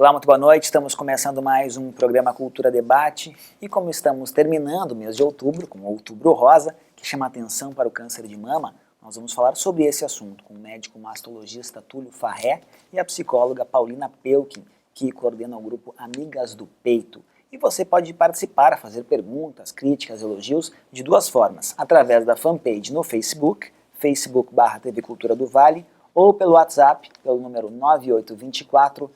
Olá, muito boa noite. Estamos começando mais um programa Cultura Debate e como estamos terminando o mês de outubro, com o Outubro Rosa, que chama atenção para o câncer de mama, nós vamos falar sobre esse assunto com o médico mastologista Túlio Farré e a psicóloga Paulina Pelkin, que coordena o grupo Amigas do Peito. E você pode participar, fazer perguntas, críticas, elogios de duas formas, através da fanpage no Facebook, facebook.com/TV Cultura do Vale, ou pelo WhatsApp, pelo número 9824-0324.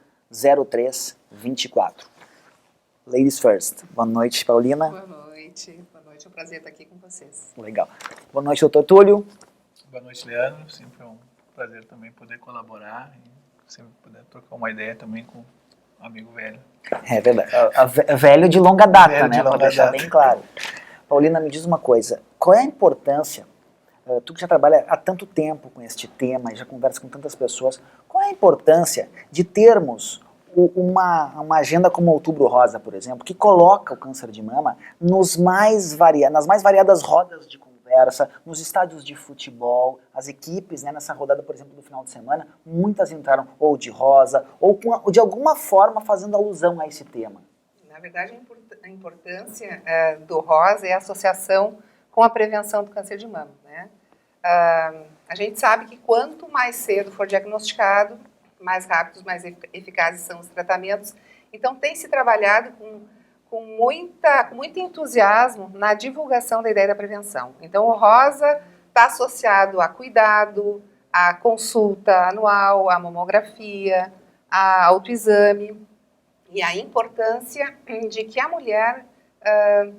Ladies first. Boa noite, Paulina. Boa noite, é um prazer estar aqui com vocês. Legal. Boa noite, doutor Túlio. Boa noite, Leandro. Sempre é um prazer também poder colaborar e sempre poder trocar uma ideia também com um amigo velho. É verdade. Velho de longa data, Velho né? Para deixar bem claro. Paulina, me diz uma coisa. Qual é a importância, tu que já trabalha há tanto tempo com este tema e já conversa com tantas pessoas, qual é a importância de termos uma agenda como Outubro Rosa, por exemplo, que coloca o câncer de mama nas mais variadas rodas de conversa, nos estádios de futebol, as equipes, né, nessa rodada, por exemplo, do final de semana, muitas entraram ou de rosa, ou de alguma forma fazendo alusão a esse tema. Na verdade, a importância do rosa é a associação com a prevenção do câncer de mama, né? A gente sabe que quanto mais cedo for diagnosticado, mais rápidos, mais eficazes são os tratamentos. Então, tem se trabalhado com muito entusiasmo na divulgação da ideia da prevenção. Então, o rosa está associado a cuidado, a consulta anual, a mamografia, a autoexame e a importância de que a mulher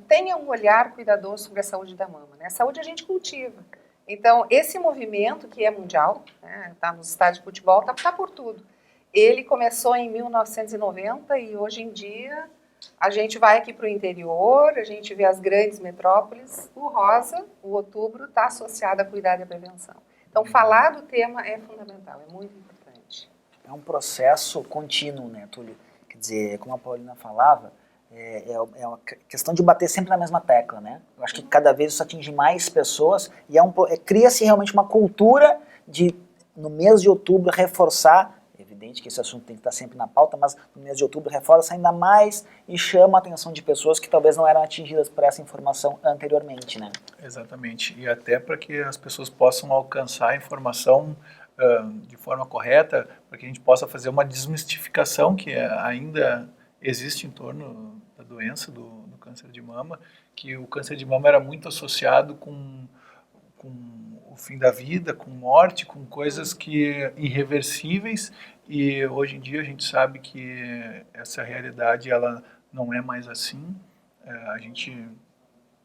tenha um olhar cuidadoso sobre a saúde da mama, né? A saúde a gente cultiva. Então, esse movimento, que é mundial, está nos estádios de futebol, está por tudo. Ele começou em 1990 e hoje em dia a gente vai aqui para o interior, a gente vê as grandes metrópoles. O rosa, o outubro, está associado a cuidado e a prevenção. Então, falar do tema é fundamental, é muito importante. É um processo contínuo, né, Túlio? Quer dizer, como a Paulina falava, é uma questão de bater sempre na mesma tecla, né? Eu acho que cada vez isso atinge mais pessoas e cria-se realmente uma cultura de, no mês de outubro, reforçar, é evidente que esse assunto tem que estar sempre na pauta, mas no mês de outubro reforça ainda mais e chama a atenção de pessoas que talvez não eram atingidas por essa informação anteriormente, né? Exatamente, e até para que as pessoas possam alcançar a informação de forma correta, para que a gente possa fazer uma desmistificação que ainda existe em torno da doença do câncer de mama, que o câncer de mama era muito associado com o fim da vida, com morte, com coisas irreversíveis, e hoje em dia a gente sabe que essa realidade ela não é mais assim. A gente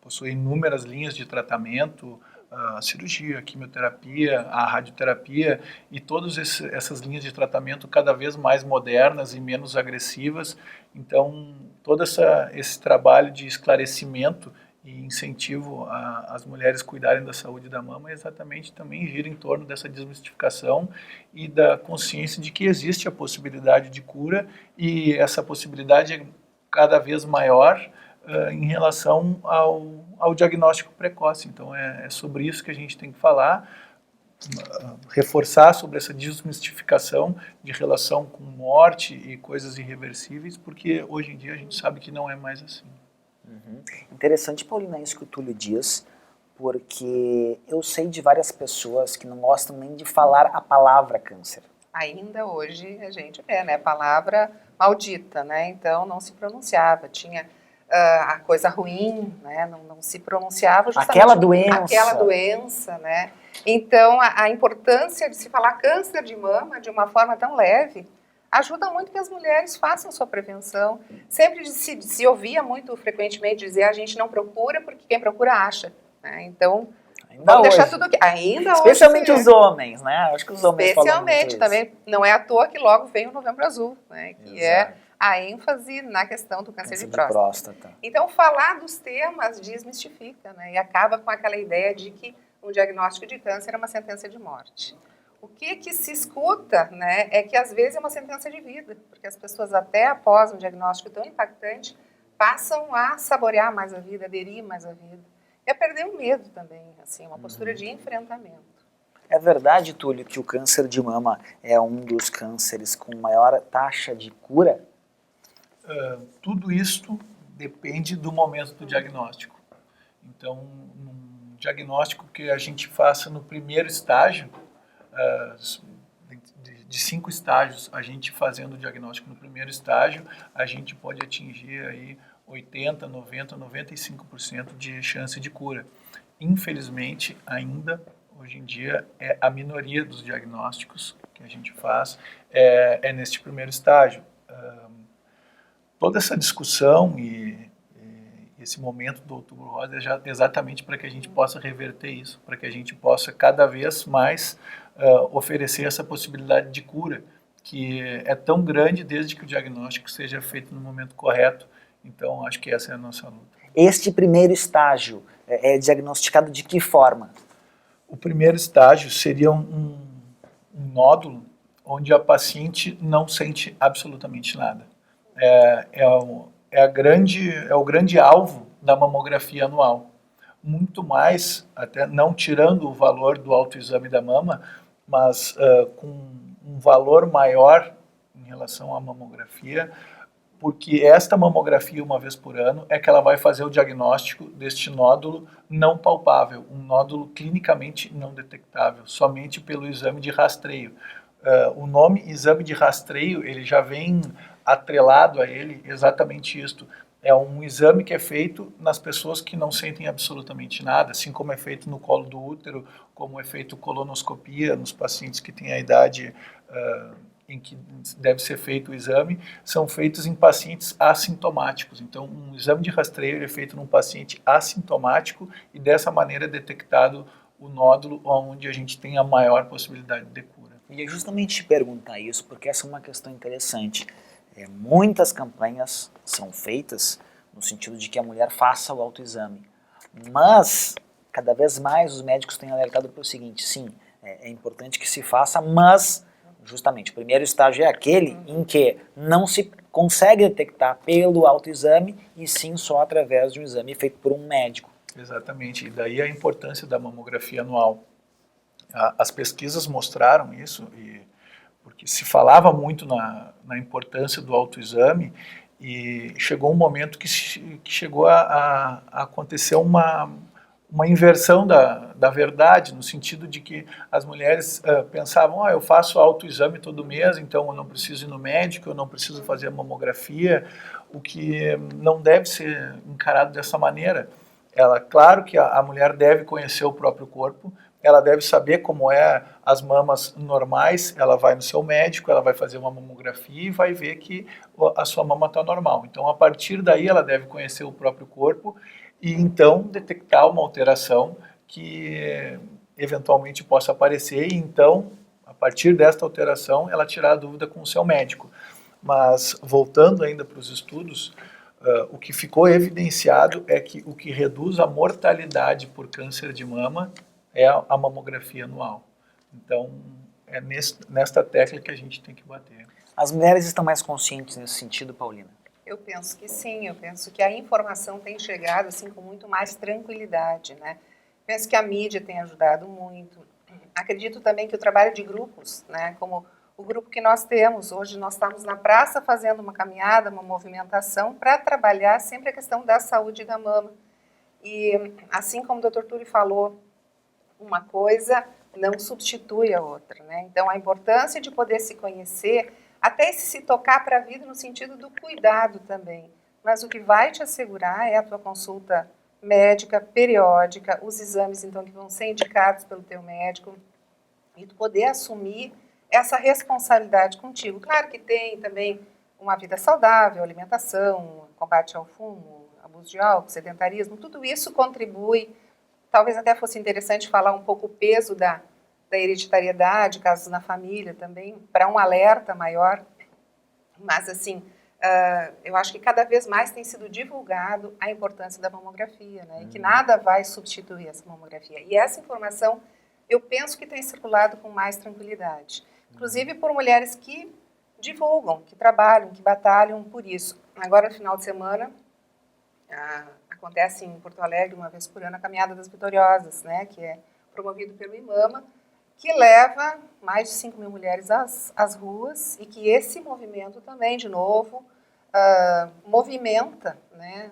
possui inúmeras linhas de tratamento, a cirurgia, a quimioterapia, a radioterapia e todas essas linhas de tratamento cada vez mais modernas e menos agressivas. Então, todo esse trabalho de esclarecimento e incentivo às mulheres cuidarem da saúde da mama exatamente também gira em torno dessa desmistificação e da consciência de que existe a possibilidade de cura e essa possibilidade é cada vez maior em relação ao diagnóstico precoce. Então, é sobre isso que a gente tem que falar, reforçar sobre essa desmistificação de relação com morte e coisas irreversíveis, porque hoje em dia a gente sabe que não é mais assim. Uhum. Interessante, Paulina, isso que o Túlio diz, porque eu sei de várias pessoas que não gostam nem de falar a palavra câncer. Ainda hoje a gente vê, né, palavra maldita, né? Então não se pronunciava, tinha a coisa ruim, né? Não se pronunciava justamente aquela doença, né? Então a importância de se falar câncer de mama de uma forma tão leve ajuda muito que as mulheres façam sua prevenção. Sempre se ouvia muito frequentemente dizer a gente não procura porque quem procura acha, né? Então vamos deixar tudo aqui. Ainda especialmente hoje, os homens, né? Acho que os homens falam muito isso. Também, não é à toa que logo vem o Novembro Azul, né? Que é a ênfase na questão do câncer de próstata. Então, falar dos temas desmistifica, né? E acaba com aquela ideia de que um diagnóstico de câncer é uma sentença de morte. O que se escuta, né, é que às vezes é uma sentença de vida, porque as pessoas até após um diagnóstico tão impactante passam a saborear mais a vida, aderir mais à vida. E a perder o medo também, assim, uma postura de enfrentamento. É verdade, Túlio, que o câncer de mama é um dos cânceres com maior taxa de cura? tudo isto depende do momento do diagnóstico. Então, um diagnóstico que a gente faça no primeiro estágio, de 5 estágios, a gente fazendo o diagnóstico no primeiro estágio, a gente pode atingir aí 80, 90, 95% de chance de cura. Infelizmente, ainda, hoje em dia, a minoria dos diagnósticos que a gente faz é neste primeiro estágio. Toda essa discussão e esse momento do Outubro Rosa é exatamente para que a gente possa reverter isso, para que a gente possa cada vez mais oferecer essa possibilidade de cura, que é tão grande desde que o diagnóstico seja feito no momento correto. Então, acho que essa é a nossa luta. Este primeiro estágio é diagnosticado de que forma? O primeiro estágio seria um nódulo onde a paciente não sente absolutamente nada. É o grande alvo da mamografia anual. Muito mais, até não tirando o valor do autoexame da mama, mas com um valor maior em relação à mamografia, porque esta mamografia, uma vez por ano, é que ela vai fazer o diagnóstico deste nódulo não palpável, um nódulo clinicamente não detectável, somente pelo exame de rastreio. O nome exame de rastreio, ele já vem atrelado a ele exatamente isto. É um exame que é feito nas pessoas que não sentem absolutamente nada, assim como é feito no colo do útero, como é feito colonoscopia nos pacientes que têm a idade em que deve ser feito o exame, são feitos em pacientes assintomáticos. Então, um exame de rastreio é feito num paciente assintomático e dessa maneira é detectado o nódulo onde a gente tem a maior possibilidade de cura. E é justamente te perguntar isso, porque essa é uma questão interessante. Muitas campanhas são feitas no sentido de que a mulher faça o autoexame, mas cada vez mais os médicos têm alertado para o seguinte: sim, é importante que se faça, mas justamente o primeiro estágio é aquele em que não se consegue detectar pelo autoexame e sim só através de um exame feito por um médico. Exatamente, e daí a importância da mamografia anual. As pesquisas mostraram isso, porque se falava muito na importância do autoexame, e chegou um momento que chegou a acontecer uma inversão da verdade, no sentido de que as mulheres pensavam, eu faço autoexame todo mês, então eu não preciso ir no médico, eu não preciso fazer a mamografia, o que não deve ser encarado dessa maneira. Claro que a mulher deve conhecer o próprio corpo, ela deve saber como é as mamas normais, ela vai no seu médico, ela vai fazer uma mamografia e vai ver que a sua mama está normal. Então, a partir daí, ela deve conhecer o próprio corpo e, então, detectar uma alteração que eventualmente possa aparecer e, então, a partir desta alteração, ela tirar a dúvida com o seu médico. Mas, voltando ainda para os estudos, o que ficou evidenciado é que o que reduz a mortalidade por câncer de mama é a mamografia anual. Então, é nesta tecla que a gente tem que bater. As mulheres estão mais conscientes nesse sentido, Paulina? Eu penso que sim, eu penso que a informação tem chegado assim com muito mais tranquilidade, né? Penso que a mídia tem ajudado muito. Acredito também que o trabalho de grupos, né, como o grupo que nós temos, hoje nós estamos na praça fazendo uma caminhada, uma movimentação para trabalhar sempre a questão da saúde da mama. E assim como o Dr. Túlio falou, uma coisa não substitui a outra, né? Então, a importância de poder se conhecer, até se tocar para a vida no sentido do cuidado também. Mas o que vai te assegurar é a tua consulta médica periódica, os exames, então, que vão ser indicados pelo teu médico, e tu poder assumir essa responsabilidade contigo. Claro que tem também uma vida saudável, alimentação, combate ao fumo, abuso de álcool, sedentarismo, tudo isso contribui. Talvez até fosse interessante falar um pouco o peso da hereditariedade, casos na família também, para um alerta maior. Mas, assim, eu acho que cada vez mais tem sido divulgado a importância da mamografia, né? E que nada vai substituir essa mamografia. E essa informação, eu penso que tem circulado com mais tranquilidade. Inclusive por mulheres que divulgam, que trabalham, que batalham por isso. Agora, no final de semana, acontece em Porto Alegre, uma vez por ano, a Caminhada das Vitoriosas, né, que é promovido pelo IMAMA, que leva mais de 5.000 mulheres às ruas e que esse movimento também, de novo, movimenta, né,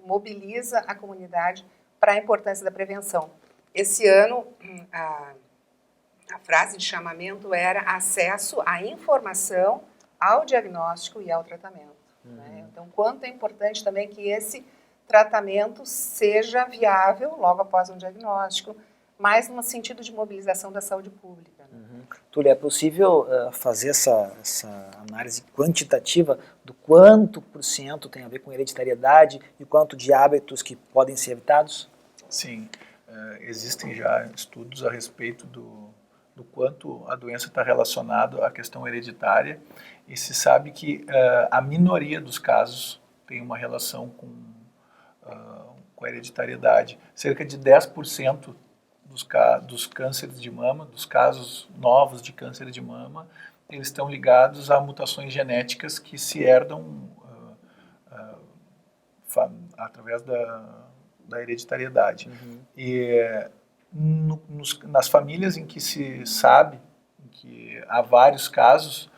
mobiliza a comunidade para a importância da prevenção. Esse ano, a frase de chamamento era acesso à informação, ao diagnóstico e ao tratamento. Né? Então, quanto é importante também que esse tratamento seja viável logo após um diagnóstico, mais no sentido de mobilização da saúde pública. Né? Túlio, é possível fazer essa análise quantitativa do quanto por cento tem a ver com hereditariedade e quanto de hábitos que podem ser evitados? Sim, existem já estudos a respeito do quanto a doença está relacionada à questão hereditária e se sabe que a minoria dos casos tem uma relação com a hereditariedade. Cerca de 10% dos cânceres de mama, dos casos novos de câncer de mama, eles estão ligados a mutações genéticas que se herdam através da hereditariedade. E nas famílias em que se sabe que há vários casos,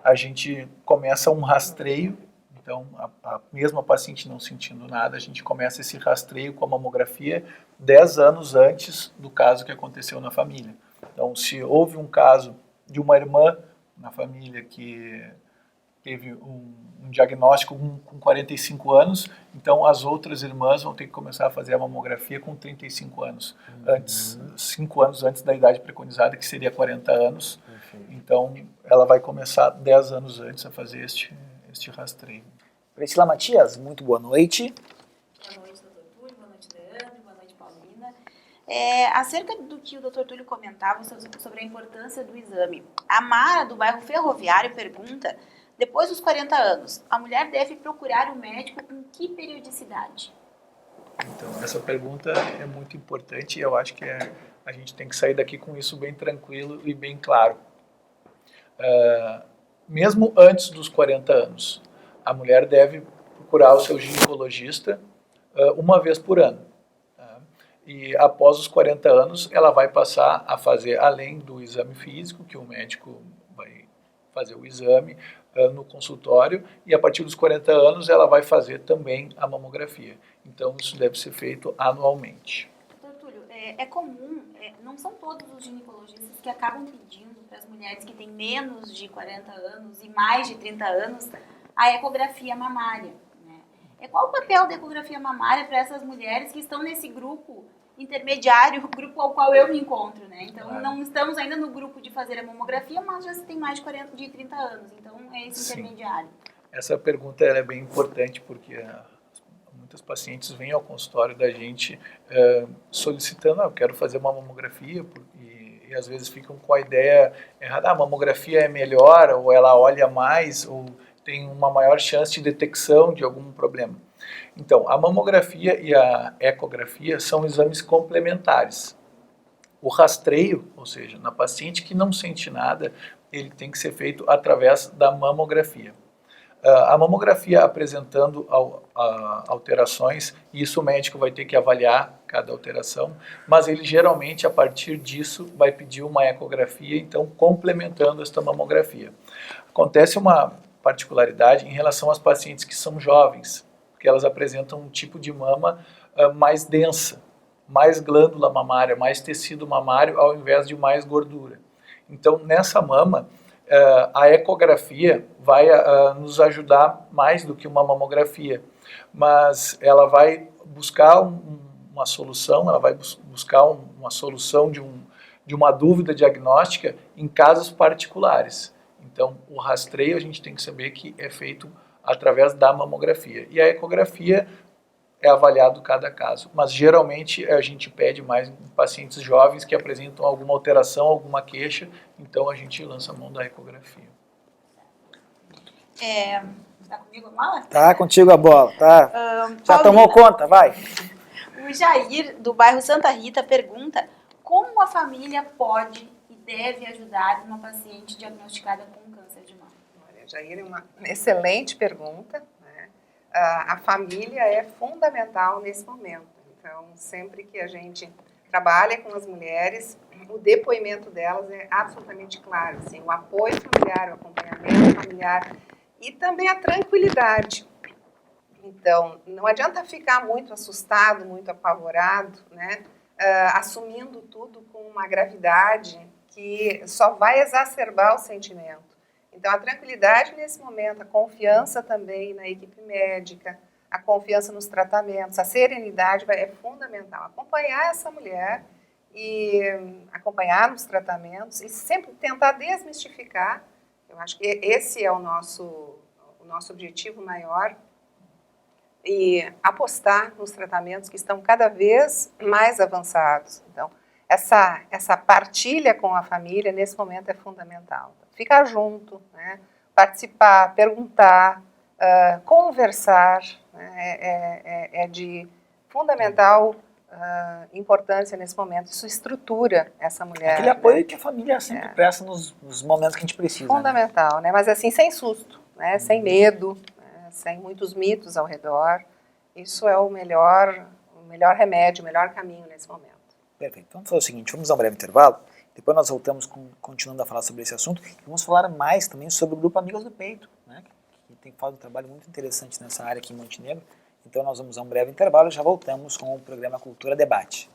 a gente começa um rastreio. Então, a mesma paciente não sentindo nada, a gente começa esse rastreio com a mamografia 10 anos antes do caso que aconteceu na família. Então, se houve um caso de uma irmã na família que teve um diagnóstico com 45 anos, então as outras irmãs vão ter que começar a fazer a mamografia com 35 anos, 5 anos antes da idade preconizada, que seria 40 anos. Então, ela vai começar 10 anos antes a fazer este rastreio. Priscila Matias, muito boa noite. Boa noite, doutor Túlio, boa noite, Leandro, boa noite, Paulina. Acerca do que o doutor Túlio comentava sobre a importância do exame, a Mara, do bairro Ferroviário, pergunta, depois dos 40 anos, a mulher deve procurar o médico com que periodicidade? Então, essa pergunta é muito importante e eu acho que a gente tem que sair daqui com isso bem tranquilo e bem claro. Mesmo antes dos 40 anos, a mulher deve procurar o seu ginecologista uma vez por ano. Tá? E após os 40 anos, ela vai passar a fazer, além do exame físico, que o médico vai fazer o exame no consultório, e a partir dos 40 anos ela vai fazer também a mamografia. Então, isso deve ser feito anualmente. Doutor Túlio, é comum, não são todos os ginecologistas que acabam pedindo para as mulheres que têm menos de 40 anos e mais de 30 anos a ecografia mamária. Né? Qual o papel da ecografia mamária para essas mulheres que estão nesse grupo intermediário, o grupo ao qual eu me encontro, né? Então, não estamos ainda no grupo de fazer a mamografia, mas já se tem mais de 30 anos, então é esse intermediário. Essa pergunta é bem importante porque muitas pacientes vêm ao consultório da gente solicitando, eu quero fazer uma mamografia, e às vezes ficam com a ideia errada, a mamografia é melhor, ou ela olha mais, ou tem uma maior chance de detecção de algum problema. Então, a mamografia e a ecografia são exames complementares. O rastreio, ou seja, na paciente que não sente nada, ele tem que ser feito através da mamografia. A mamografia apresentando alterações, isso o médico vai ter que avaliar cada alteração, mas ele geralmente, a partir disso, vai pedir uma ecografia, então complementando esta mamografia. Acontece uma particularidade em relação às pacientes que são jovens, porque elas apresentam um tipo de mama mais densa, mais glândula mamária, mais tecido mamário, ao invés de mais gordura. Então, nessa mama, a ecografia vai nos ajudar mais do que uma mamografia, mas ela vai buscar uma solução, ela vai buscar uma solução de uma dúvida diagnóstica em casos particulares. Então, o rastreio a gente tem que saber que é feito através da mamografia. E a ecografia é avaliado cada caso. Mas, geralmente, a gente pede mais em pacientes jovens que apresentam alguma alteração, alguma queixa, então a gente lança a mão da ecografia. Está comigo a bola? Tá contigo a bola, tá? Já Paulina, tomou conta, vai. O Jair, do bairro Santa Rita, pergunta como a família pode e deve ajudar uma paciente diagnosticada com câncer de mama. Olha, Jair, é uma excelente pergunta. Né? A família é fundamental nesse momento. Então, sempre que a gente trabalha com as mulheres, o depoimento delas é absolutamente claro. Assim, o apoio familiar, o acompanhamento familiar E também a tranquilidade. Então, não adianta ficar muito assustado, muito apavorado, né? Assumindo tudo com uma gravidade que só vai exacerbar o sentimento. Então, a tranquilidade nesse momento, a confiança também na equipe médica, a confiança nos tratamentos, a serenidade é fundamental. Acompanhar essa mulher e acompanhar nos tratamentos e sempre tentar desmistificar. Eu acho que esse é o nosso objetivo maior, e apostar nos tratamentos que estão cada vez mais avançados. Então, essa partilha com a família, nesse momento, é fundamental. Ficar junto, né? Participar, perguntar, conversar, né? É de fundamental importância nesse momento. Isso estrutura essa mulher. Aquele apoio, né? que a família sempre presta nos momentos que a gente precisa. Fundamental, né? Mas assim, sem susto, né? Sem medo, sem muitos mitos ao redor. Isso é o melhor remédio, o melhor caminho nesse momento. Perfeito. Vamos fazer o seguinte, vamos dar um breve intervalo, depois nós voltamos continuando a falar sobre esse assunto e vamos falar mais também sobre o grupo Amigas do Peito, né, que tem feito um trabalho muito interessante nessa área aqui em Montenegro. Então nós vamos a um breve intervalo e já voltamos com o programa Cultura Debate.